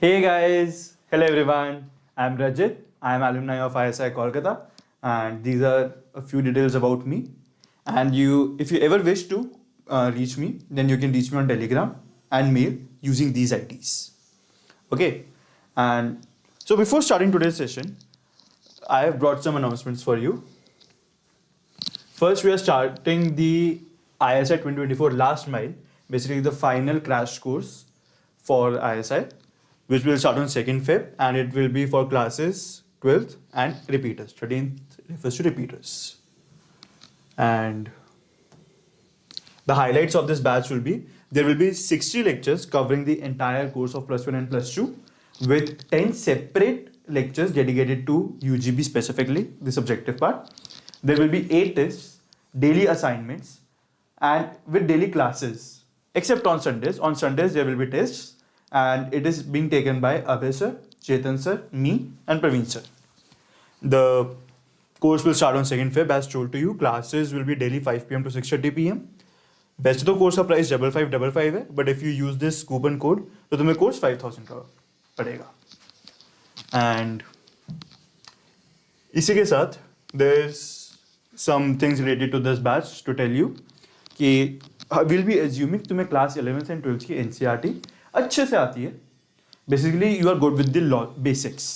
Hey guys, hello everyone. I'm Rajit. I'm alumni of ISI Kolkata, and these are a few details about me. And if you ever wish to reach me, then you can reach me on Telegram and mail using these IDs. Okay, and so before starting today's session, I have brought some announcements for you. First, we are starting the ISI 2024 last mile, basically the final crash course for ISI, which will start on 2nd Feb and it will be for classes 12th and repeaters. 13th refers to repeaters. And the highlights of this batch will be there will be 60 lectures covering the entire course of plus 1 and plus 2 with 10 separate lectures dedicated to UGB specifically, the subjective part. There will be 8 tests, daily assignments, and with daily classes, except on Sundays. On Sundays, there will be tests, and it is being taken by Abhay sir, Chetan sir, me, and Praveen sir. The course will start on 2nd Feb, as told to you. Classes will be daily 5 p.m. to 6:30 p.m. वैसे तो course का price 5555 है, but if you use this coupon code तो तुम्हें course 5000 का पड़ेगा. And इसी के साथ there is some things related to this batch to tell you कि विल बी एज्यूमिंग तुम्हें क्लास 11th एंड 12th की एनसीईआरटी अच्छे से आती है. Basically you are good with the basics.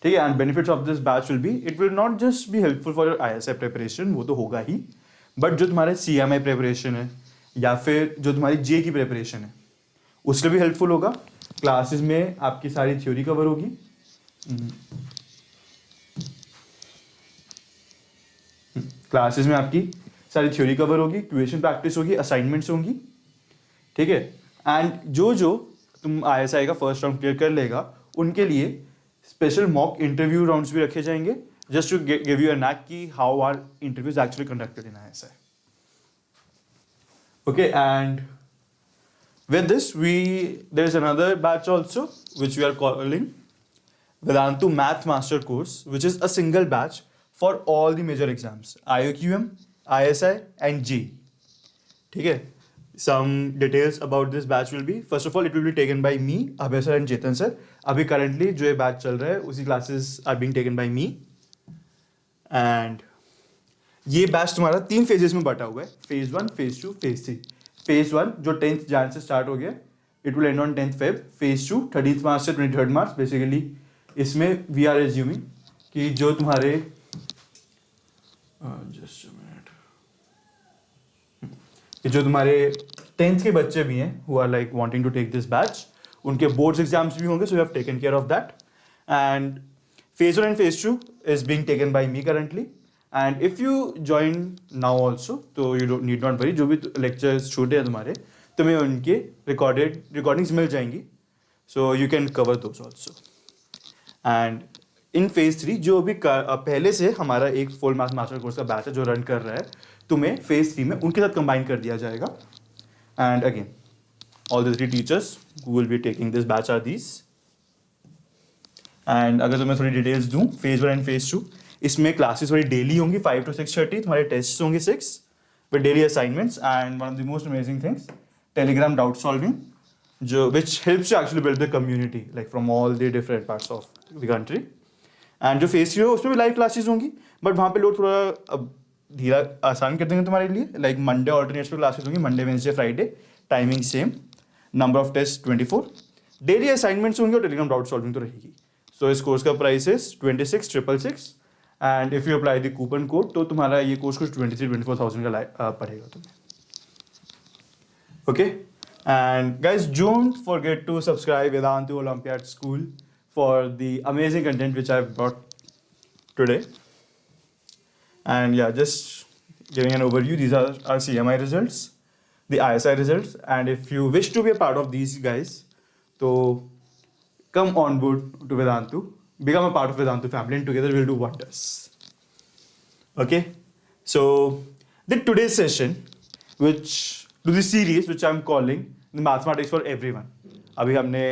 ठीक है. And benefits of this batch will be it will not just be helpful for your ISI preparation, वो तो होगा ही, बट जो तुम्हारे सीएमआई प्रिपरेशन है या फिर जो तुम्हारी जे की प्रिपरेशन है उसके भी हेल्पफुल होगा. क्लासेस में आपकी सारी थ्योरी कवर होगी. क्लासेस में आपकी सारी थ्योरी कवर होगी, क्वेश्चन प्रैक्टिस होगी, असाइनमेंट्स होंगी. ठीक है. एंड जो तुम आईएसआई का फर्स्ट राउंड क्लियर कर लेगा उनके लिए स्पेशल मॉक इंटरव्यू राउंड्स भी रखे जाएंगे, just to give you a knack ki how our interviews actually conducted in ISI. Okay, and with this there is another batch also which we are calling Vedantu Math Master Course, which is a single batch for all the major exams, IOQM, ISI and JEE. ठीक है. Some details about this batch will be, first of all, it will be taken by me, Abhay sir and Chetan sir. अभी currently जो ये batch चल रहा है उसी classes are being taken by me. And ये बैच तुम्हारा 3 phases में बटा हुआ है. Phase 1, phase 2, phase 3. फेज 1 जो 10th Jan से स्टार्ट हो गया, it will and on 10th Feb. Phase 2 13th March से 23rd March. बेसिकली इसमें वी आर एज्यूमिंग कि जो तुम्हारे जस्ट मिनट जो तुम्हारे 10th के बच्चे भी हैं who are like wanting to take this batch, उनके बोर्ड्स एग्जाम्स भी होंगे, so you have taken care of that. And Phase 1 and Phase 2 is being taken by me currently, and if you join now also, तो you need not worry. जो भी lectures छूटे हैं तुम्हारे, तुम्हें उनके recordings मिल जाएंगी, so you can cover those also. And in Phase 3 जो भी पहले से हमारा एक full math master course का बैच है जो रन कर रहा है, तुम्हें Phase 3 में उनके साथ कंबाइन कर दिया जाएगा. And again, all the 3 teachers who will be taking this batch are these. And अगर तो मैं थोड़ी डिटेल्स दूँ, फेज 1 एंड फेज 2 इसमें क्लासेस थोड़ी डेली होंगी 5 to 6:30. तुम्हारे टेस्ट होंगे 6 with daily assignments. And one of the most amazing things, Telegram doubt solving, जो which helps to actually build the community like from all the different parts of the country. And जो phase 3 हो उसमें भी live classes होंगी, but वहाँ पे लोग थोड़ा धीरा आसान कर देंगे तुम्हारे लिए. लाइक मंडे ऑल्टरनेट्स पे क्लासेस होंगी, Monday Wednesday Friday, timing same, number of test 24, daily assignments होंगे और टेलीग्राम डाउट सॉल्विंग तो रहेगी. सो इस कोर्स का price is 26,666 and if you apply the coupon code तो तुम्हारा ये कोर्स कुछ 23,000-24,000 का पड़ेगा तुम्हें. Okay. And guys don't forget to subscribe Vedantu olympiad school for the amazing content which I have brought today. And yeah just giving an overview, these are our CMI results, the ISI results, and if you wish to be a part of these guys, so come on board to Vedantu, become a part of Vedantu family, and together we'll do wonders. Okay, so today's session, to the series which I'm calling the mathematics for everyone. अभी हमने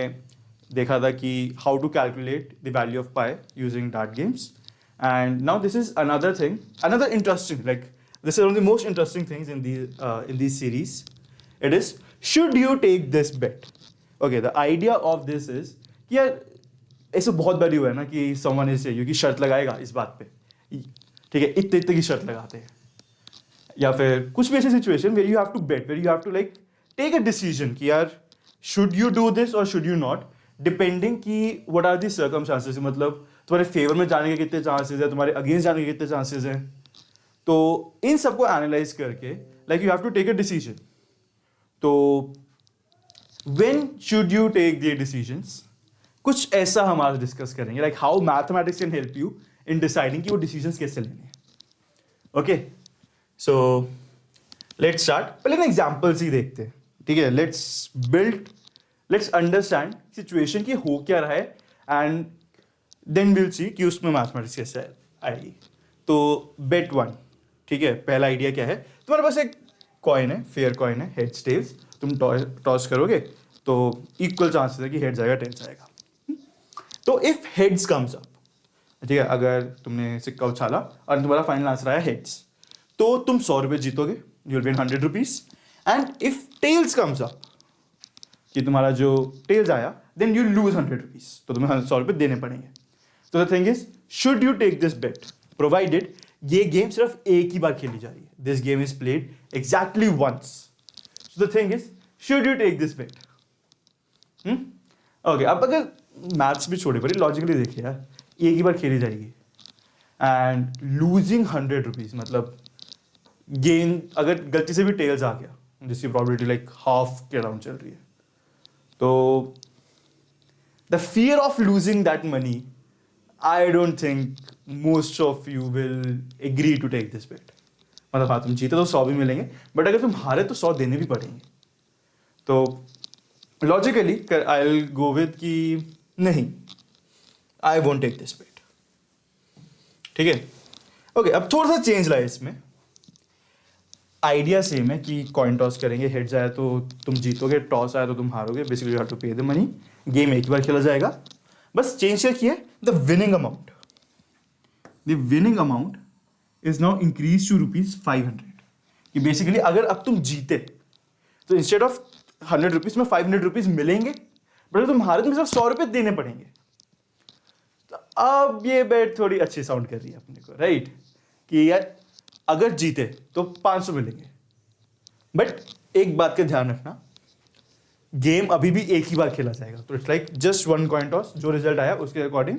देखा था कि how to calculate the value of pi using dart games, and now this is another thing, another interesting, like this is one of the most interesting things in these series. It is, should you take this bet? Okay, the idea of this is कि यार ऐसे बहुत बारी हुआ है ना कि someone is से कि शर्त लगाएगा इस बात पे, ठीक है, इतने इतने की शर्त लगाते हैं, या फिर कुछ भी ऐसी situation where you have to bet, where you have to like take a decision कि यार शुड यू डू दिस और शुड यू नॉट, डिपेंडिंग कि व्हाट आर दी सर्कमस्टांसेस, मतलब तुम्हारे फेवर में जाने के कितने चांसेस है, तुम्हारे अगेंस्ट जाने के कितने चांसेस हैं। तो इन सबको एनालाइज करके like you have to take a decision. तो when should you take the decisions, कुछ ऐसा हम आज डिस्कस करेंगे, like how mathematics can help you in deciding कि वो डिसीजंस कैसे लेने हैं। Okay, so let's start. पहले ना एग्जाम्पल्स ही देखते हैं, ठीक है, लेट्स अंडरस्टैंड सिचुएशन कि हो क्या रहा है, एंड देन विल सी कि उसमें मैथमेटिक्स कैसे आएगी। तो बेट वन, ठीक है, पहला आइडिया क्या है, तुम्हारे पास एक कॉइन है, फेयर कॉइन है, हेड्स टेल्स, तुम टॉस करोगे तो इक्वल चांसेस है कि हेड्स आएगा टेल्स आएगा। तो इफ हेड्स कम्स अप, ठीक है, अगर तुमने सिक्का उछाला और तुम्हारा फाइनल आंसर आया हेड्स, तो तुम 100 रुपये जीतोगे, you will win 100 rupees. And if tails comes up, कि तुम्हारा जो टेल्स आया, देन यू लूज 100 रुपीज, तो तुम्हें 100 रुपये देने पड़ेंगे। तो the thing is, should you take this bet, provided ये गेम सिर्फ एक ही बार खेली जा रही है, this game is played exactly once. So the thing is, should you take this bet? Okay, अब अगर मैथ्स भी छोड़े पड़े, लॉजिकली देखिए यार, एक ही बार खेली जाएगी एंड लूजिंग 100 रुपीज, मतलब गेम अगर गलती से भी टेल्स आ गया, जिसकी प्रोबेबिलिटी लाइक हाफ के अराउंड चल रही है, तो the fear of losing that money, I don't think most of you will agree to take this bet. मतलब हाँ, तुम जीते तो 100 भी मिलेंगे, बट अगर तुम हारे तो 100 देने भी पड़ेंगे। तो logically I will go with कि नहीं, आई वोंट टेक दिस बेट, ठीक है। ओके, अब थोड़ा सा चेंज लाए इसमें, आइडिया सेम है कि कॉइन टॉस करेंगे, हेड्स आया तो तुम जीतोगे, टॉस आया तो तुम हारोगे, basically you have to pay the money, game एक बार खेला जाएगा। बस चेंज क्या किया है, the winning amount, the winning amount is now increase to ₹500, कि बेसिकली अगर अब तुम जीते तो इंस्टेड ऑफ 100 रुपीज में 500 रुपीज मिलेंगे, बट अगर तुम हारे तो सिर्फ 100 रुपये देने पड़ेंगे। तो अब ये बेट थोड़ी अच्छी साउंड कर रही है अपने को, राइट, कि यार अगर जीते तो 500 मिलेंगे, बट एक बात का ध्यान रखना, गेम अभी भी एक ही बार खेला जाएगा। तो it's like just one coin toss, जो रिजल्ट आया उसके अकॉर्डिंग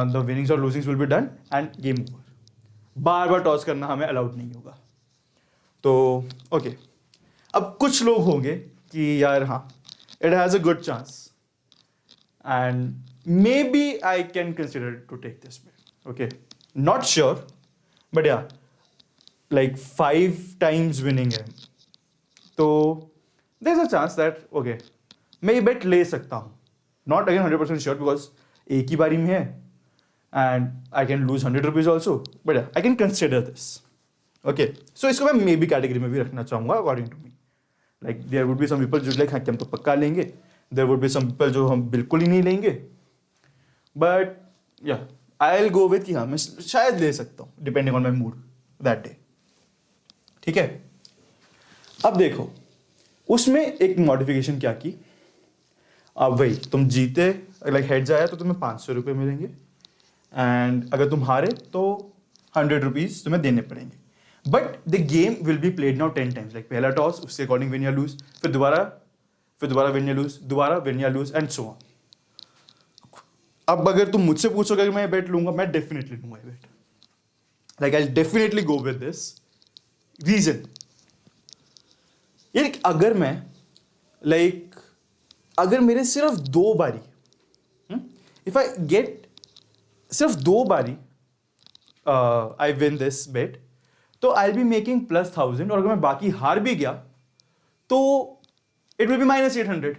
द विनिंग्स और losings will be done and game over. बार बार टॉस करना हमें अलाउड नहीं होगा। तो ओके, अब कुछ लोग होंगे कि यार हाँ, it has a good chance and maybe I can consider to take this bet. Okay, not sure, but ya like 5 times winning है, तो there is a chance that okay, मैं ये बेट ले सकता हूँ। नॉट अगेन 100% श्योर, बिकॉज एक ही बारी में है and I can lose 100 rupees also, but I can consider this. Okay, so इसको मैं मे बी कैटेगरी में भी रखना चाहूँगा according to me. Like there would be some people जो लाइक हाँ कि हम तो पक्का लेंगे, there would be some people जो हम बिल्कुल ही नहीं लेंगे, बट या आई विल गो विद कि हाँ मैं शायद ले सकता हूँ depending on my mood that day, ठीक है। अब देखो, उसमें एक मॉडिफिकेशन क्या की, अब वही तुम जीते, लाइक हेड्स आया तो तुम्हें 500 रुपये मिलेंगे, एंड अगर तुम हारे तो 100 रुपीज तुम्हें देने पड़ेंगे, but the game will be played now 10 times, like पहला टॉस उसके अकॉर्डिंग विन या लूज, फिर दोबारा विन या लूज, दोबारा विन या लूज एंड सो ऑन। अब अगर तुम मुझसे पूछोगे कि मैं ये बेट लूंगा, मैं डेफिनेटली लूंगा ये बेट, like I definitely go with this reason. यार अगर मैं लाइक अगर मेरे सिर्फ 2 बारी, इफ आई गेट सिर्फ 2 बारी आई विन दिस बेट, तो आई विल बी मेकिंग +1000, और अगर मैं बाकी हार भी गया तो इट विल बी -800।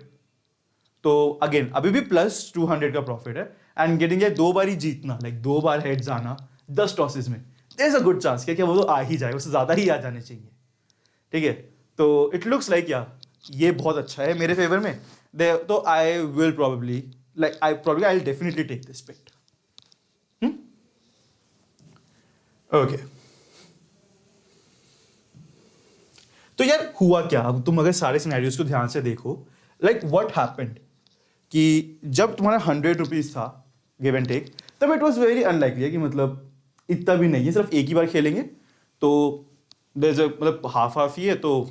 तो अगेन अभी भी +200 का प्रॉफिट है, एंड गेटिंग ये 2 बारी जीतना, लाइक 2 बार हेड्स आना 10 टॉसेस में, there is a good chance क्या वो तो आ ही जाए, उससे ज्यादा ही आ जाने चाहिए, ठीक है। तो इट लुक्स लाइक या ये बहुत अच्छा है मेरे फेवर में, तो I will probably I will definitely take this bet. Okay, तो यार हुआ क्या, अब तुम अगर सारे सिनेरियोज को ध्यान से देखो, लाइक व्हाट हैपेंड कि जब तुम्हारा 100 रुपीज़ था गिव एंड टेक, तब इट वॉज वेरी अनलाइकली कि मतलब इतना भी नहीं है, सिर्फ एक ही बार खेलेंगे तो मतलब हाफ हाफ ही है, तो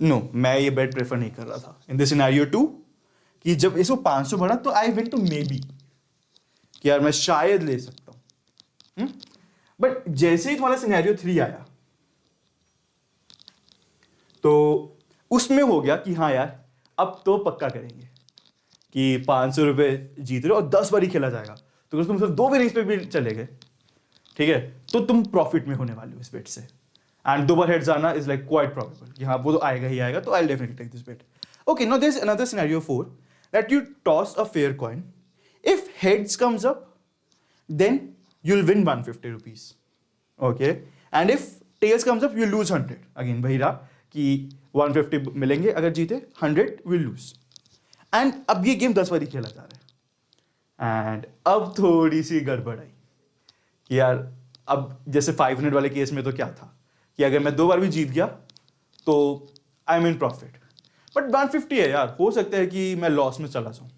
नो मैं ये बेट प्रेफर नहीं कर रहा था इन दिस सिनेरियो 2 कि जब इसको 500 बढ़ा तो I went to maybe कि यार मैं शायद ले सकता हूं। बट जैसे ही तुम्हारा सिनेरियो 3 आया तो उसमें हो गया कि हाँ यार अब तो पक्का करेंगे कि 500 रुपये जीत रहे हो और 10 बार ही खेला जाएगा, तो अगर तुम सिर्फ 2 विनिंग्स पे भी चले गए, ठीक है, तो तुम प्रॉफिट में होने वाले हो इस बेट से। एंड 2 बार हेड्स आना इज लाइक क्वाइट प्रोबेबल कि हाँ वो तो आएगा ही आएगा, तो I definitely take this bet. Okay, now there is another scenario 4 that you toss a fair coin, if heads comes up then you'll win 150 rupees, okay, and if tails comes up you lose 100, again वही रहा कि 150 मिलेंगे अगर जीते, 100 will lose। and अब ये game 10 बारी खेला जा रहा है, and अब थोड़ी सी गड़बड़ आई कि यार अब जैसे 500 वाले केस में तो क्या था कि अगर मैं 2 बार भी जीत गया तो I am in profit, but 150 है यार, हो सकता है कि मैं लॉस में चला जाऊं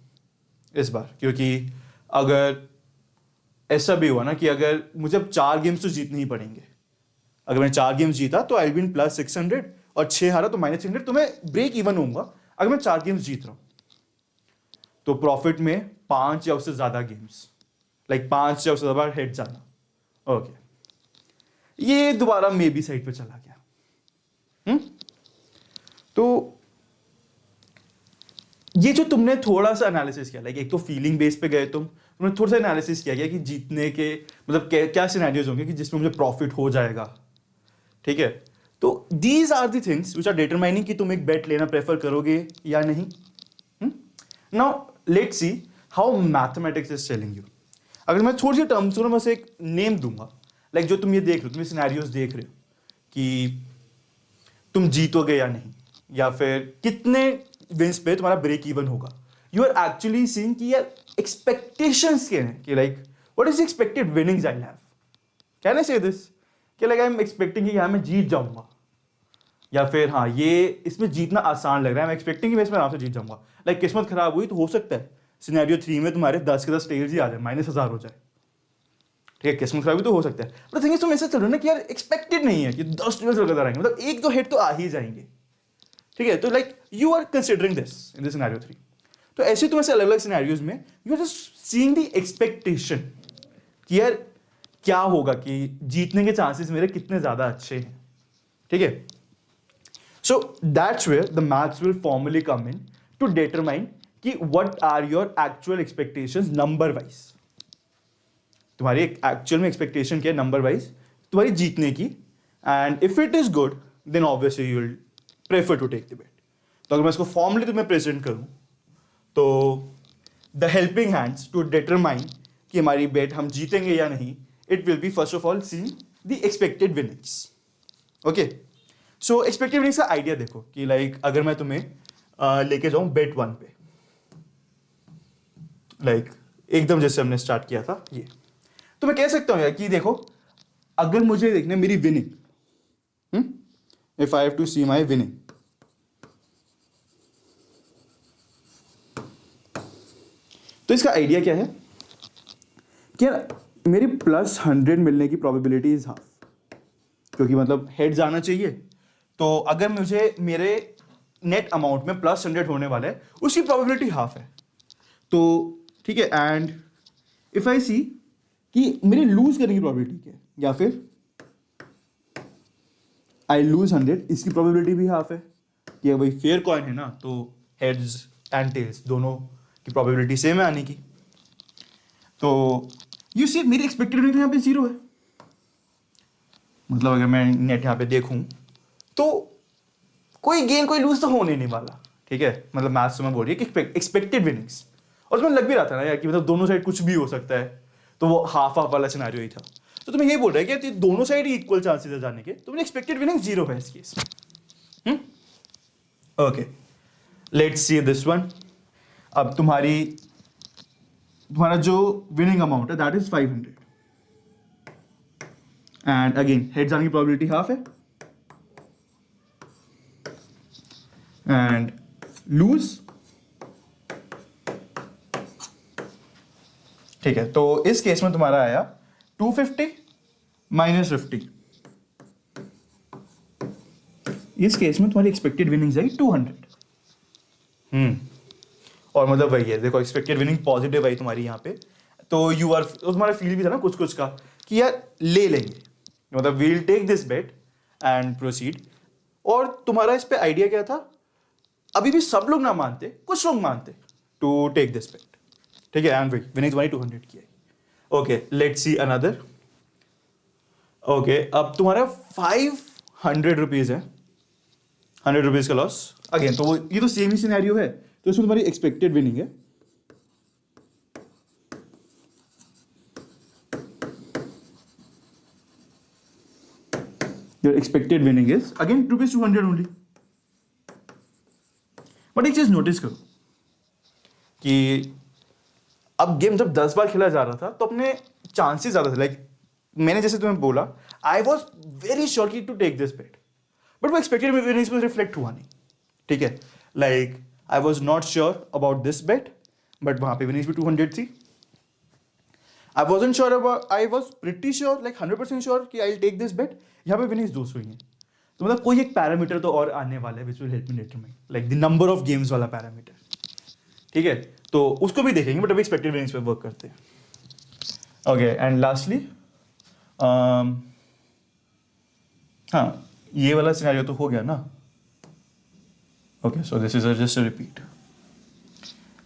इस बार, क्योंकि अगर ऐसा भी हुआ ना कि अगर मुझे अब 4 गेम्स तो जीतने ही पड़ेंगे, अगर मैं 4 गेम्स जीता तो आई विन प्लस 600 और 6 हारा तो माइनस 600, तो मैं ब्रेक इवन होऊंगा अगर मैं 4 गेम्स जीत रहा हूं, तो प्रॉफिट में 5 या उससे ज्यादा गेम्स, लाइक 5 या उससे ज्यादा हेड जाना। ओके, ये दोबारा मे बी साइड पे चला गया। तो ये जो तुमने थोड़ा सा एनालिसिस किया, लाइक एक तो फीलिंग बेस पे गए तुमने थोड़ा सा एनालिसिस किया गया कि जीतने के मतलब क्या सिनेरियोज होंगे कि जिसमें मुझे प्रॉफिट हो जाएगा, ठीक है, तो these are the things which are determining कि तुम एक बेट लेना प्रेफर करोगे या नहीं। Now let's see how mathematics is telling you. अगर मैं थोड़ी सी टर्म्स को बस एक नेम दूंगा, लाइक जो तुम ये देख रहे हो, तुम ये सिनेरियोज देख रहे हो कि तुम जीतोगे या नहीं, या फिर कितने विंस पे तुम्हारा ब्रेक इवन होगा, यू आर एक्चुअली सीइंग कि यार एक्सपेक्टेशंस क्या हैं, कि like what is expected winnings I have, can I से दिस कि लाइक आई एम एक्सपेक्टिंग कि यहाँ मैं जीत जाऊंगा, या फिर हाँ ये इसमें जीतना आसान लग रहा है, मैं एक्सपेक्टिंग कि मैं इसमें आराम से जीत जाऊंगा। लाइक किस्मत खराब हुई तो हो सकता है सिनेरियो 3 में तुम्हारे 10 के 10 टेल्स ही आ जाए, -1000 हो जाए, ठीक है, किस्मत खराब हुई तो हो सकता है, बट थिंग इज तुम ऐसे चल रहे हो ना कि यार एक्सपेक्टेड नहीं है कि 10 टेल्स लगातार आएंगे, मतलब एक दो हेड तो आ ही जाएंगे, ठीक है, तो like you are considering this in this scenario 3। तो ऐसे तुम ऐसे अलग अलग सिनेरियोज में you are just seeing the expectation कि यार क्या होगा, कि जीतने के चांसेस मेरे कितने ज्यादा अच्छे हैं, ठीक है। So that's where the maths will formally come in to determine कि what are your actual expectations number wise, तुम्हारी एक्चुअल में एक्सपेक्टेशन क्या है नंबर वाइज तुम्हारी जीतने की, and if it is good then obviously you will prefer to take the bet. तो अगर मैं इसको फॉर्मली तुम्हें प्रेजेंट करूं तो the helping hands to determine कि हमारी बेट हम जीतेंगे या नहीं, it will be first of all seeing the expected winnings. Okay, so expected winnings का आइडिया देखो कि लाइक अगर मैं तुम्हें लेके जाऊं बेट 1 पे, लाइक एकदम जैसे हमने स्टार्ट किया था ये, तो मैं कह सकता हूं यार कि देखो अगर मुझे देखना मेरी winning, if I have to see my winning, तो इसका आइडिया क्या है कि यार मेरी +100 मिलने की प्रोबेबिलिटी इज हाफ, क्योंकि मतलब हेड जाना चाहिए, तो अगर मुझे मेरे नेट अमाउंट में +100 होने वाला है उसकी प्रोबेबिलिटी हाफ है, तो ठीक है। एंड इफ आई सी कि मेरी लूज करने की प्रोबेबिलिटी क्या है, या फिर आई लूज 100 इसकी प्रोबेबिलिटी भी हाफ है, कि भाई फेयर कॉइन है ना, तो हेड्स एंड टेल्स दोनों की प्रोबेबिलिटी सेम है आने की, तो यू सी मेरी एक्सपेक्टेड रेट यहाँ पे 0 है, मतलब अगर मैं नेट यहाँ पे देखूं तो कोई गेन कोई लूज तो होने नहीं वाला, ठीक है, मतलब मैथ्स में बोल रही है कि एक्सपेक्टेड विनिंग्स, और उसमें लग भी रहा था ना यार कि मतलब दोनों साइड कुछ भी हो सकता है, तो वो हाफ हाफ वाला सिनेरियो ही था, तो तुम्हें ये बोल रहा है कि दोनों साइड इक्वल चांसेस है जाने के, तो मेरी एक्सपेक्टेड विनिंग 0 है इस केस में। Okay, let's see this one. अब तुम्हारा जो विनिंग अमाउंट है that is 500, and again head जाने की प्रोबेबिलिटी हाफ है, एंड लूज। ठीक है, तो इस केस में तुम्हारा आया 250 माइनस 50। इस केस में तुम्हारी एक्सपेक्टेड विनिंग्स आई 200। और मतलब वही है, देखो एक्सपेक्टेड विनिंग पॉजिटिव आई तुम्हारी यहाँ पे। तो यू आर, तुम्हारा फील भी था ना कुछ कुछ का कि यार ले लेंगे, मतलब we'll take this bet and proceed. और तुम्हारा इस पे आइडिया क्या था, अभी भी सब लोग ना मानते, कुछ लोग मानते टू टेक दिस बेट। ठीक है, एंड विनिंग तुम्हारी 200 की है। Okay, let's see another. Okay, अब तुम्हारा 500 रुपीज है, 100 रुपीज का लॉस अगेन। तो वो ये तो सेम ही सिनेरियो है, तो इसमें तुम्हारी एक्सपेक्टेड विनिंग है your expected winning is again rupees 200 only। But एक चीज नोटिस करो कि अब गेम जब 10 बार खेला जा रहा था तो अपने चांसेस ज्यादा थे। लाइक मैंने जैसे तुम्हें बोला, आई वॉज वेरी श्योर की to take this bet, but वो एक्सपेक्टेड विनिंग्स में रिफ्लेक्ट हुआ नहीं। ठीक है, like I was not sure about this bet, but वहां पे विनिंग्स भी 200 थी। I wasn't sure about, I was pretty sure, like 100% sure कि आई टेक दिस बेट, यहाँ पे विनिंग्स 200 ही है। तो मतलब कोई एक पैरामीटर तो और आने वाला है which will help me determine, like the number of games वाला पैरामीटर। ठीक है, तो उसको भी देखेंगे, बट अभी एक्सपेक्टेड विनिंग्स पे वर्क करते हैं। ओके, एंड लास्टली हाँ, ये वाला सिनेरियो तो हो गया ना। Okay, so this is just a repeat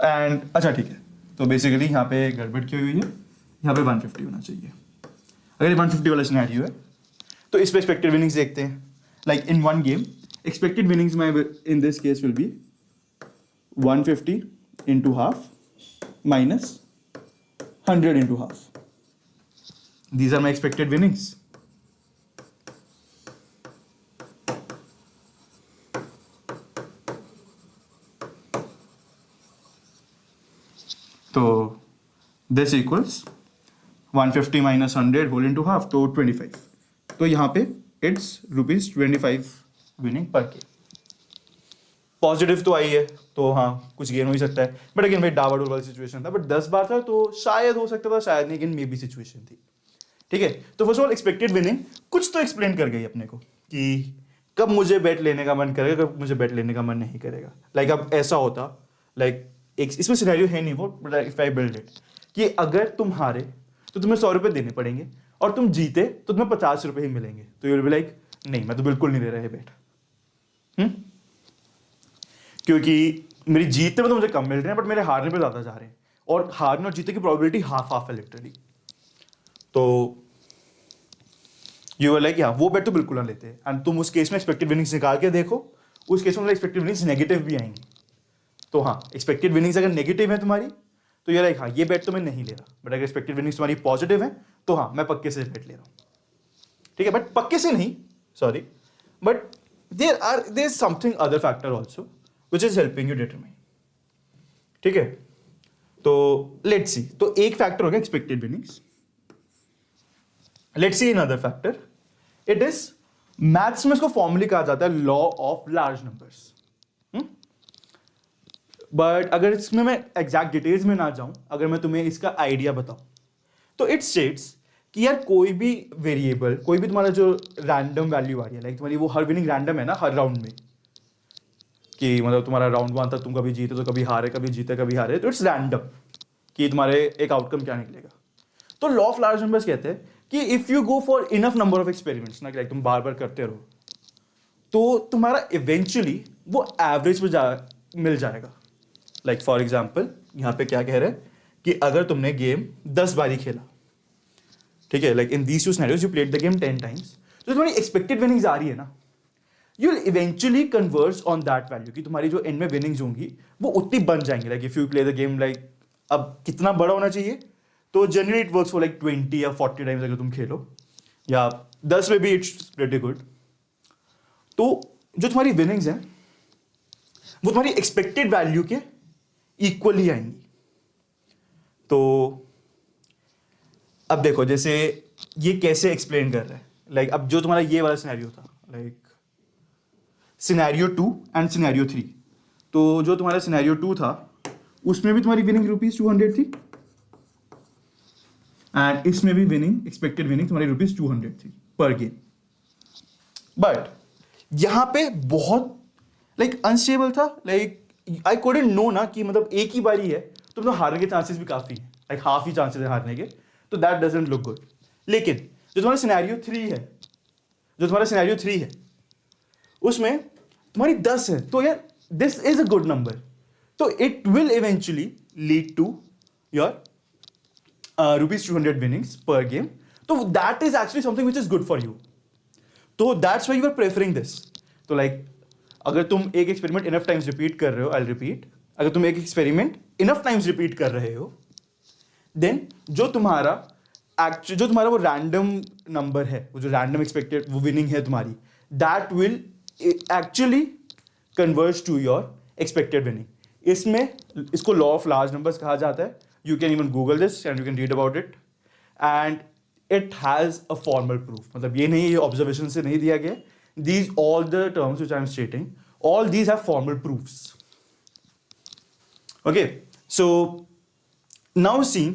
and अच्छा ठीक है। तो बेसिकली यहाँ पे गड़बड़ की हुई है, यहाँ पे 150 होना चाहिए। अगर ये 150 वाला सिनेरियो है तो इस पे एक्सपेक्टेड विनिंग्स देखते हैं। Like in one game expected winnings my in this case will be 150 into half minus 100 into half. These are my expected winnings. तो this equals 150 minus 100 whole into half, तो 25। तो यहाँ पे it's rupees 25 winning per game। Positive तो आई है, तो हाँ कुछ गेन हो ही सकता है, बट अगेन भाई डावाडोल वाली सिचुएशन था। बट 10 बार था तो शायद हो सकता था, शायद नहीं, लेकिन मे बी सिचुएशन थी। ठीक है, तो first of all expected winning कुछ तो एक्सप्लेन कर गई अपने को कि कब मुझे बेट लेने का मन करेगा, कब मुझे बेट लेने का मन नहीं करेगा। लाइक अब ऐसा होता, लाइक एक इसमें सिनेरियो है नहीं वो, but if I build it कि अगर तुम हारे तो तुम्हें 100 रुपये देने पड़ेंगे, और तुम जीते तो तुम्हें 50 रुपये ही मिलेंगे। तो यू विल बी लाइक नहीं, मैं तो बिल्कुल नहीं दे रहा है बेट, क्योंकि मेरी जीतने में तो मुझे कम मिल रहे हैं, बट मेरे हारने पे ज़्यादा जा रहे हैं, और हारने और जीतने की प्रोबेबिलिटी हाफ हाफ है लिटरली। तो यू आर लाइक हाँ, वो बेट तो बिल्कुल ना लेते। एंड तुम उस केस में एक्सपेक्टेड विनिंग्स निकाल के देखो, उस केस में एक्सपेक्टेड विनिंग्स नेगेटिव भी आएंगी। तो हाँ, एक्सपेक्टेड विनिंग्स अगर नेगेटिव है तुम्हारी तो ये लाइक हाँ, ये बेट तो मैं नहीं ले रहा। बट अगर एक्सपेक्टेड विनिंग्स तुम्हारी पॉजिटिव है तो हाँ, मैं पक्के से बेट ले रहा हूँ। ठीक है, बट पक्के से नहीं, sorry, but there is something other factor also which is helping you determine। ठीक है, तो लेट्स सी। तो एक फैक्टर हो गया expected winnings. Let's see another factor, it is maths में इसको फॉर्मली कहा जाता है law of large numbers. But अगर इसमें मैं एग्जैक्ट डिटेल्स में ना जाऊं, अगर मैं तुम्हें इसका आइडिया बताऊं, तो इट स्टेट्स कि यार कोई भी वेरिएबल, कोई भी तुम्हारा जो रैंडम वैल्यू आ रही है, लाइक तुम्हारी वो हर विनिंग रैंडम है ना हर राउंड में, कि मतलब तुम्हारा राउंड 1 तक तुम कभी जीते तो कभी हारे, कभी जीते कभी हारे, तो इट्स रैंडम कि तुम्हारे एक आउटकम क्या निकलेगा। तो लॉ ऑफ लार्ज नंबर्स कहते हैं कि if you go for enough number of experiments ना, लाइक तुम बार बार करते रहो, तो तुम्हारा इवेंचुअली वो एवरेज पे मिल जाएगा। लाइक फॉर एग्जाम्पल यहाँ पे क्या कह रहे हैं कि अगर तुमने गेम 10 बार ही खेला, ठीक है, like in these two scenarios you played the game 10 times, तो तुम्हारी एक्सपेक्टेड विनिंग्स आ रही है ना, you will eventually converge on that value, कि तुम्हारी जो एंड में विनिंग्स होंगी वो उतनी बन जाएंगी। Like if you play the game, like अब कितना बड़ा होना चाहिए, तो generally it works for like 20 या 40 टाइम्स अगर तुम खेलो, या 10 में भी इट्स प्रीटी गुड। तो जो तुम्हारी विनिंग्स हैं वो तुम्हारी एक्सपेक्टेड वैल्यू के इक्वली आएंगी। तो अब देखो, जैसे ये कैसे एक्सप्लेन कर रहा है, लाइक अब जो तुम्हारा ये वाला सिनेरियो था, लाइक सिनेरियो 2 एंड सिनेरियो 3, तो जो तुम्हारा सिनेरियो 2 था उसमें भी तुम्हारी विनिंग ₹200 थी एंड इसमें भी विनिंग एक्सपेक्टेड विनिंग तुम्हारी ₹200 थी पर गेम. बट यहां पे बहुत लाइक अनस्टेबल था. लाइक आई कुडंट नो ना कि मतलब एक ही बारी है तो हारने के चांसेस भी काफी है. लाइक हाफ ही चांसेस है हारने के. तो दैट डजंट लुक गुड. लेकिन जो तुम्हारा सिनेरियो 3 है उसमें तुम्हारी 10 है. तो यार this is a good number. तो it will eventually lead to your ₹200 winnings per game. So that is actually something which is good for you. तो that's why you are preferring this. तो like अगर तुम एक experiment enough times repeat कर रहे हो, I repeat, अगर तुम एक एक्सपेरिमेंट इनफ टाइम्स रिपीट कर रहे हो, देन जो तुम्हारा वो रैंडम नंबर है, वो जो रैंडम एक्सपेक्टेड वो विनिंग है तुम्हारी, that will actually converge to your expected winning. इसको लॉ ऑफ लार्ज नंबर्स कहा जाता है. You can even Google this and you can read about it. And it has a formal proof. मतलब ये नहीं, ये observation से नहीं दिया गया. These all the terms which I am stating, all these have formal proofs. Okay, so now seeing,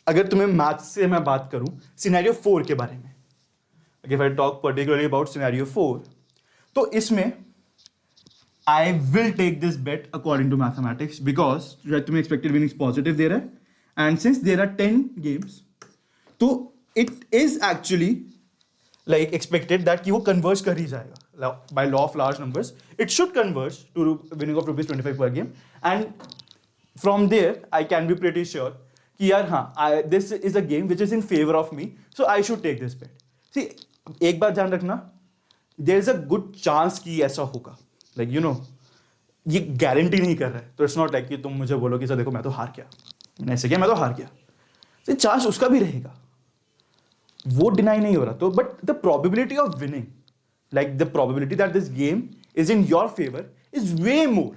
अगर तुम्हें मैथ्स से मैं बात करूं सिनेरियो 4 के बारे में, if I talk particularly about scenario 4, तो इसमें I will take this bet according to mathematics because तुम्हें expected winnings positive दे रहा है. And since there are 10 games, तो it is actually like expected that कि वो converge कर ही जाएगा. By law of large numbers, it should converge to winning of ₹25 per game. And from there, I can be pretty sure कि यार हाँ, this is a game which is in favor of me, so I should take this bet. See, एक बात ध्यान रखना, there is a good chance कि ऐसा होगा. Like you know, ये गारंटी नहीं कर रहा है. तो it's not like कि तुम मुझे बोलो कि सर देखो मैं तो हार गया, मैंने ऐसे किया, मैं तो हार गया. तो चांस उसका भी रहेगा, वो डिनाई नहीं हो रहा. तो but the probability of winning, like the probability that this game is in your favour is way more.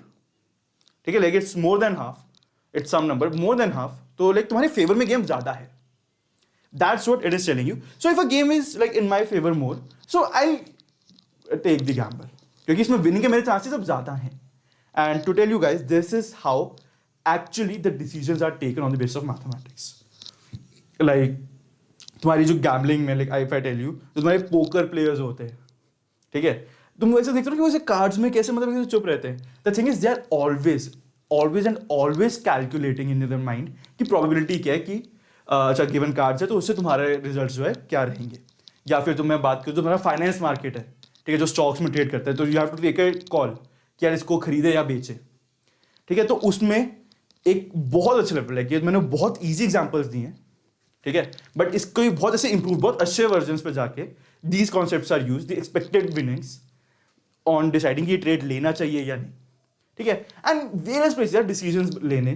ठीक है, like it's more than half, it's some number more than half. तो लाइक तुम्हारे favour में game ज्यादा है. That's what it is telling you. So if a game is like in my favour more, so I take the gamble, क्योंकि इसमें winning के मेरे chances अब ज्यादा हैं. And to tell you guys, this is how actually the decisions are taken on the basis of mathematics. Like तुम्हारी जो gambling में, like if I tell you, जो तुम्हारे पोकर प्लेयर्स होते हैं, ठीक है, तुम वैसे देखते हो कि वैसे कार्ड्स में कैसे मतलब चुप रहते हैं. The thing is they are always calculating in their mind कि प्रोबेबिलिटी क्या है कि अच्छा गिवन कार्ड्स है तो उससे तुम्हारे रिजल्ट जो है क्या रहेंगे. या फिर तुम्हें बात करो जो तुम्हारा फाइनेंस मार्केट है, ठीक है, जो स्टॉक्स में ट्रेड करता है, तो you have to take a call कि यार इसको खरीदे या बेचे. ठीक है, तो उसमें एक बहुत अच्छे लेवल है कि मैंने बहुत इजी एग्जांपल्स दिए हैं, ठीक है, बट इसको भी बहुत ऐसे इंप्रूव, बहुत अच्छे वर्जन्स पे जाके these concepts are used, the expected winnings on deciding कि ट्रेड लेना चाहिए या नहीं. ठीक है, एंड वेरियस प्लेसेस डिसीजंस लेने,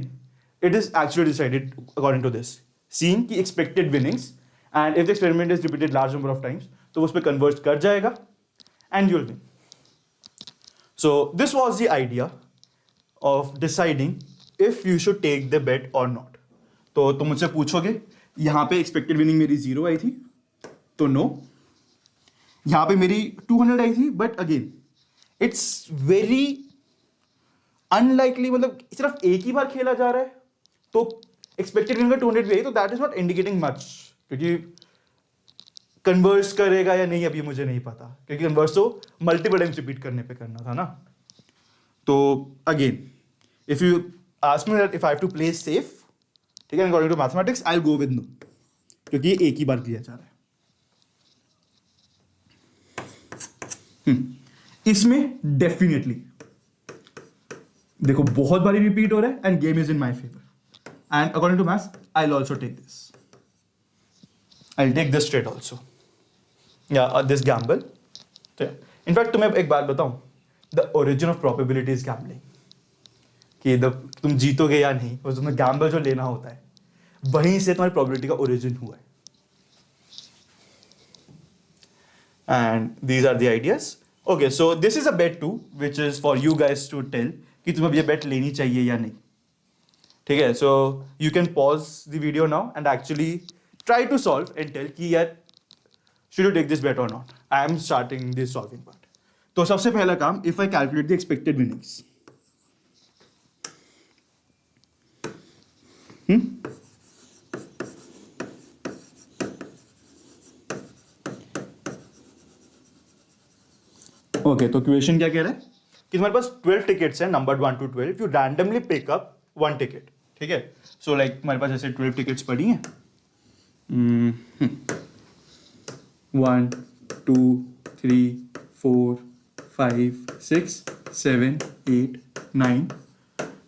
it is actually decided according to this, seeing की expected winnings, and if the experiment is repeated large number of times तो उस पर कन्वर्ट कर जाएगा and you will win. So this was the idea of deciding if you should take the bet or not. तो तुम मुझसे पूछोगे यहां पे एक्सपेक्टेड विनिंग मेरी 0 आई थी, तो नो. यहां पे मेरी 200 आई थी, but again it's very unlikely, मतलब सिर्फ एक ही बार खेला जा रहा है तो एक्सपेक्टेड विनिंग 200 भी आई, तो that is not indicating much, क्योंकि कन्वर्स करेगा या नहीं अभी मुझे नहीं पता, क्योंकि कन्वर्स तो मल्टीपल टाइम्स रिपीट करने पे करना था ना. तो again if you ask me that if I have to play safe, ठीक है, according to mathematics, I'll go with no, क्योंकि ये एक ही बार किया जा रहा है. इसमें डेफिनेटली देखो बहुत बारी रिपीट हो रहा है and game is in my favour, and according to maths I'll also take this. I'll take this trade also, yeah, this gamble. In fact, तुम्हें एक बात बताऊं, the origin of probability is gambling. कि तुम जीतोगे या नहीं, और तुम्हें गैम्बल जो लेना होता है वहीं से तुम्हारी प्रोबेबिलिटी का ओरिजिन हुआ है. And these are the ideas. Okay, so this is a bet to which is for you guys to tell कि तुम्हें ये बेट लेनी चाहिए या नहीं. ठीक है, so you can pause the video now and actually try to solve and tell कि यार should you take this bet और not. I am starting this solving part. तो सबसे पहला काम, if I calculate the expected winnings, okay, तो question क्या कह रहा है कि तुम्हारे पास 12 टिकट्स हैं number 1 to 12, you randomly pick up 1 ticket. ठीक है, सो लाइक तुम्हारे पास ऐसे 12 टिकट्स पड़ी हैं. 1 2 3 4 5 6 7 8 9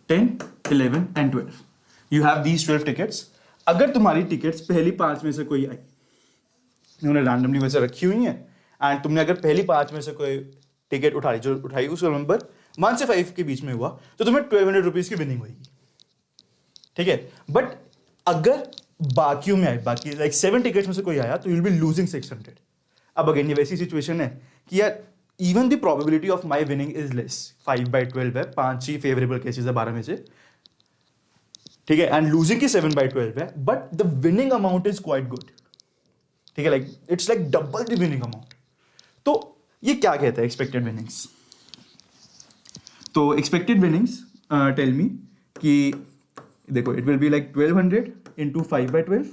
10 11 and 12. You have these 12 tickets. अगर तुम्हारी टिकट्स पहली 5 में से कोई आई, उन्होंने रैंडमली वैसे रखी हुई हैं, एंड तुमने अगर पहली 5 में से कोई टिकट उठाई, जो उठाई उसका नंबर 1 से 5 के बीच में हुआ, तो तुम्हें 1200 रुपीज की विनिंग होगी. ठीक है, बट अगर बाकियों में आए, बाकी लाइक 7 टिकट्स में से कोई आया, तो यू विल बी लूजिंग 600. अब अगेन ये वैसी सिचुएशन है कि यार even the probability of my winning is less. 5/12 है, 5 ही फेवरेबल केसेस है 12 में से. ठीक है, एंड लूजिंग की 7/12 है, but the winning amount is quite good. ठीक है, like it's like double the winning amount. तो ये क्या कहता है एक्सपेक्टेड विनिंग्स? तो एक्सपेक्टेड विनिंग्स टेल मी कि देखो, it will be like 1200 into 5/12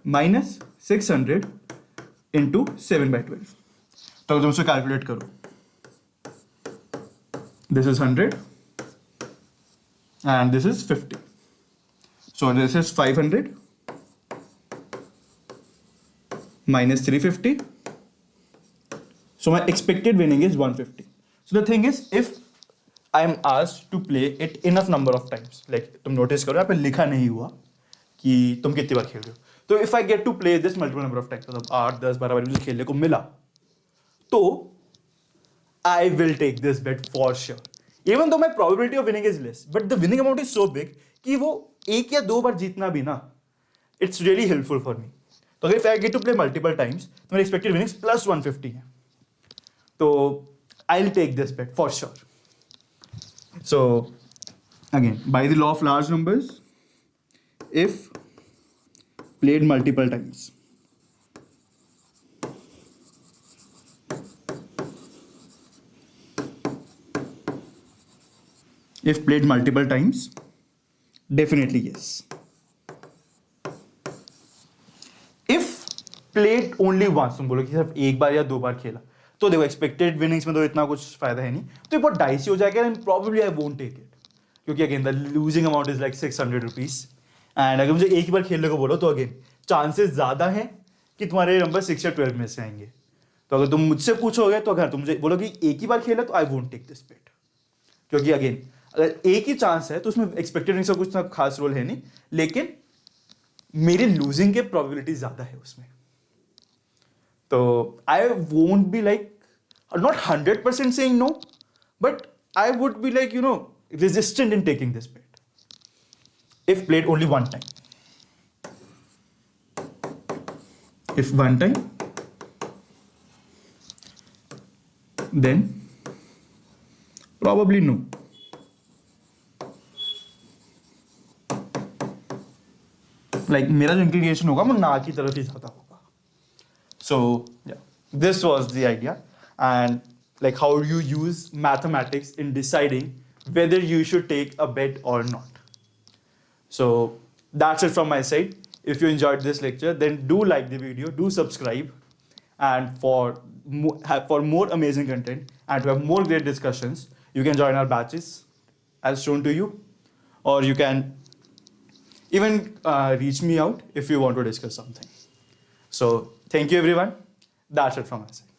minus 600 into 7/12. तो तुम उसे कैलकुलेट करो. This is 100 and this is 50. So this is 500 minus 350. So my expected winning is 150. So the thing is, if I am asked to play it enough number of times, like तुम notice करो यहाँ पे लिखा नहीं हुआ कि तुम कितनी बार खेल रहे हो, तो if I get to play this multiple number of times, मतलब 8 10 12 बार मुझे खेलने को मिला, तो I will take this bet for sure. Even though my probability of winning is less, but the winning amount is so big कि वो 1 या 2 बार जीतना भी ना, it's really helpful for me. तो अगर if I get to play multiple times, तो मेरी expected winnings plus 150 है. तो I'll take this bet for sure. So again, by the law of large numbers, if played multiple times, if played multiple times, definitely yes. If played only once, तुम बोलो कि सिर्फ एक बार या 2 बार खेला, तो देखो एक्सपेक्टेड विनिंग्स में तो इतना कुछ फायदा है नहीं, तो ये बहुत डाइसी हो जाएगा and probably I won't take it, क्योंकि again the losing amount is like 600 rupees. And अगर मुझे एक ही बार खेलने को बोलो, तो अगेन चांसेस ज़्यादा हैं कि तुम्हारे नंबर 6 या 12 में से आएंगे. तो अगर तुम मुझसे पूछोगे, तो अगर तुम मुझे बोलो कि एक ही बार खेला, तो आई वोंट टेक दिस बेट, क्योंकि अगेन अगर एक ही चांस है तो उसमें एक्सपेक्टेड विनिंग्स का कुछ खास रोल है नहीं, लेकिन मेरी लूजिंग के प्रोबेबिलिटी ज़्यादा है उसमें. तो I won't be like not 100% saying no, but I would be like, resistant in taking this bet if played only one time. If one time, then probably no. Like मेरा जो inclination होगा वो ना की तरफ ही ज़्यादा होगा. So yeah, this was the idea. And like how you use mathematics in deciding whether you should take a bet or not. So that's it from my side. If you enjoyed this lecture, then do like the video, do subscribe, and for more amazing content and to have more great discussions, you can join our batches as shown to you, or you can even reach me out if you want to discuss something. So thank you everyone. That's it from my side.